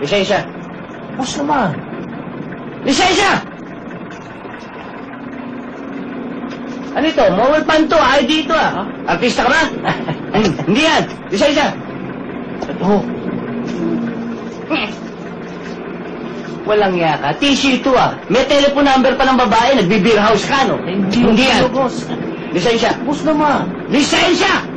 Lisensya! Boss naman! Lisensya! Ano ito? Mobile pan to, ID ito ah. Artista ka ba? Hindi yan! Lisensya! Ito. Walang yaka. TC ito ah. May telephone number pa ng babae. Nagbe-beer house ka, no? Hindi yan. Boss. Lisensya! Boss naman! Lisensya!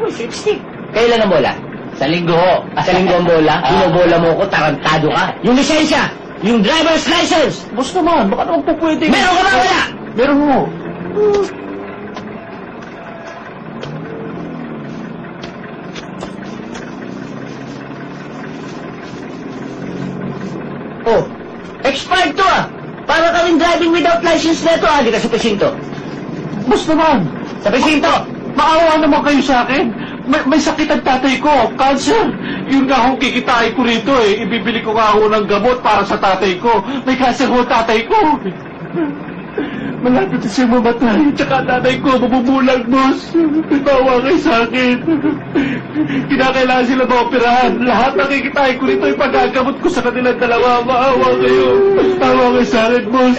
Uy, sipstick. Kailan ang bola? Sa linggo ho. Sa linggo ang bola? Binobola mo ko, tarantado ka. Yung lisensya! Yung driver's license! Boss naman, baka naman po pwede. Meron ka ba wala? Meron mo. Oh, expired to ah! Para ka rin driving without license na ito ah. Di ka sa presinto. Boss naman, Sa presinto! maawa naman kayo sa akin. May sakit ang tatay ko, cancer. Yun nga ho, kikitain ko rito eh. Ibibili ko nga ho ng gamot para sa tatay ko. May cancer ho tatay ko. Malapit na siya mamatay. Tsaka tatay ko, mabubulag, boss. Bawa kayo sa akin. Kinakailangan sila maoperahan. Lahat na kikitain ko rito, ipagagamot ko sa kanilang dalawa. Maawa kayo. Maawa kayo sa akin, boss.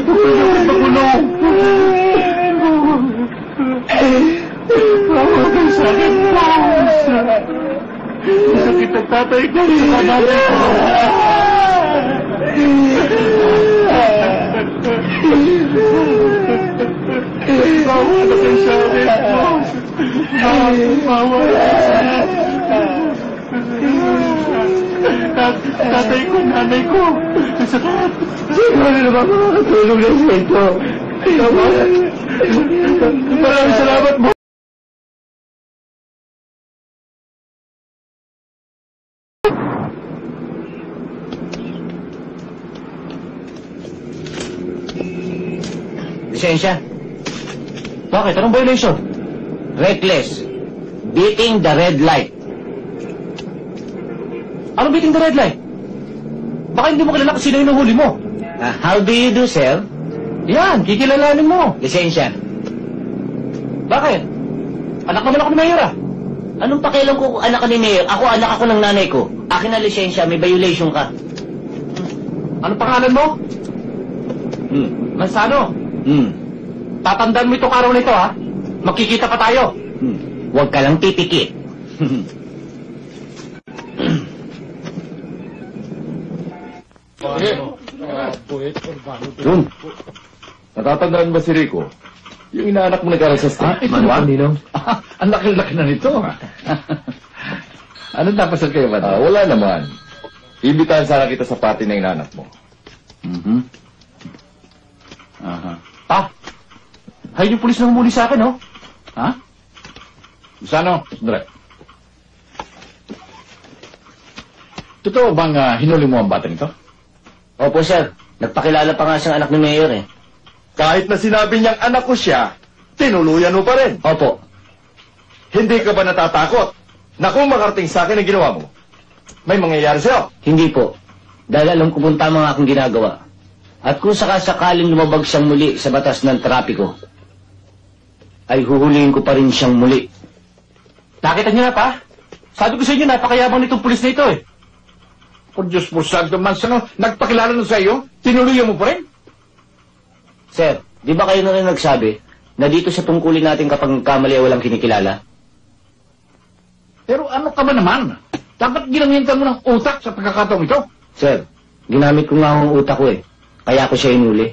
Huwag magulong. Maawa kayo sa akin, boss. Sakit ang tatay ko. Sa nanay ko. Maawa na kayo sa akin, boss. Maawa na kayo sa akin. Tatay ko, nanay ko. Sakit. Siguro naman makakatulog na siya ito. Maraming salamat, boss. Lisensya? Bakit? Anong violation? Reckless. Beating the red light. Anong beating the red light? Baka hindi mo kilala kung sino yung nahuli mo. How do you do, sir? Yan, kikilalanin mo. Lisensya. Bakit? Anak naman ako ni Mayor ah. Anong pakialam ko kung anak ka ni Mayor? Ako, anak ako ng nanay ko. Akin na lisensya, may violation ka. Anong pangalan mo? Mansano. Tatandaan mo itong araw na ito ha. Magkikita pa tayo. Huwag ka lang pipikit. Jun, natatandaan ba si Rico? Yung inaanak mo nag-aral sa state? Ito ba? Ang laki-laki na nito. Anong napasal kayo ba? Wala naman. Imbitahan sana kita sa party ng inaanak mo. Ayun yung pulis na humuli sa akin, oh. Ha? Sano? Sandra. Totoo bang hinuli mo ang batang ito? Opo, sir. Nagpakilala pa nga siyang anak ni Mayor eh. Kahit na sinabi niyang anak ko siya, tinuluyan mo pa rin. Opo. Hindi ka ba natatakot na kung makarating sa akin ang ginawa mo, may mangyayari sa'yo? Hindi po. Dahil alam ko kung tama nga akong ginagawa. At kung sakasakaling lumabag siyang muli sa batas ng trapiko, ay huhulihin ko pa rin siyang muli. Nakita niyo na pa? Sabi ko sa inyo, napakayabang nitong pulis na ito eh. Kung Diyos mo, Santo Mansano, nagpakilala na sa iyo, tinuluyan mo pa rin? Sir, di ba kayo na rin nagsabi na dito sa tungkulin natin kapag nagkamali ay walang kinikilala? Pero ano ka ba naman? Dapat ginamitan mo ng utak sa pagkakataong ito. Sir, ginamit ko nga ang utak ko eh. Kaya ko siya inuli.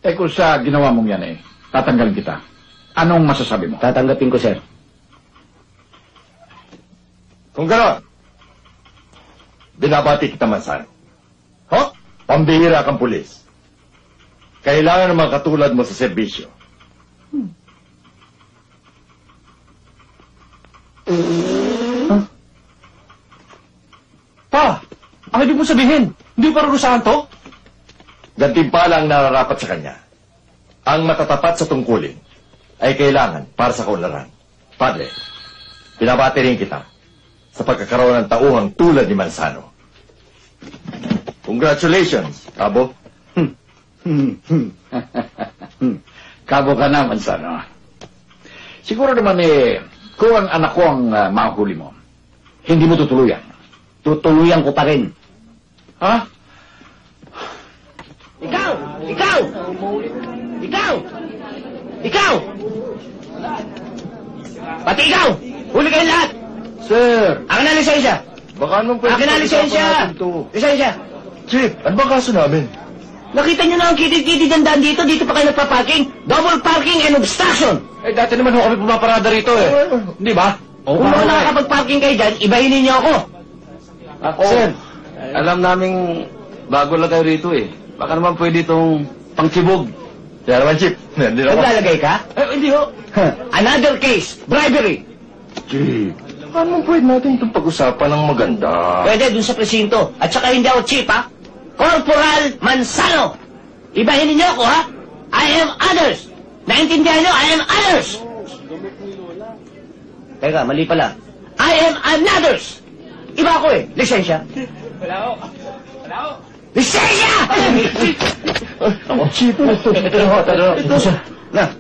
Eh kung sa ginawa mong yan eh, tatanggalin kita. Anong masasabi mo? Tatanggapin ko, sir. Kung gano'n, binabati kita Mansano. Pambihira kang pulis. Kailangan naman katulad mo sa serbisyo. Pa, ang ibig mo sabihin, hindi pa rurusahan to? Gantimpala ang nararapat sa kanya. Ang matatapat sa tungkulin ay kailangan para sa kaunlaran. Padre, binabati rin kita sa pagkakaroon ng tauhang tulad ni Mansano. Congratulations, Abo. Kabo ka naman sana. Siguro naman kung ang anak ko ang mahuli mo, hindi mo tutuluyan. Tutuluyan ko pa rin. Ha? Ikaw! Ikaw! Ikaw! Ikaw! Pati ikaw! Huli kayong lahat! Sir, Akin na lisensya! baka nung pwede Akin na lisensya! natin to. Lisensya! Chief, ano ba kaso namin? Nakita niyo na ang kitid-kitid ang daan dito. Dito pa kayo nagpa-parking. Double parking and obstruction. Dati naman ho kami pumaparada rito Hindi ba? Kung mga nakakapag-parking kayo dyan, ibahinin niyo ako. Sir, alam naming bago lang kayo rito Baka naman pwede itong pangkibog. Kaya naman, Chief. Nandito ako. Naglalagay ka? Hindi ho. Another case. Bribery. Chief, paano pwede natin itong pag-usapan ng maganda? Pwede dun sa presinto. At saka hindi ako cheap, ha? Corporal Manzano. Ibahinin niyo ako, ha? I am others. Naintindihan niyo? I am others. Teka, mali pala. I am anothers. Iba ako Lisensya. Wala ho. Lisensya! Chief, ito. Na,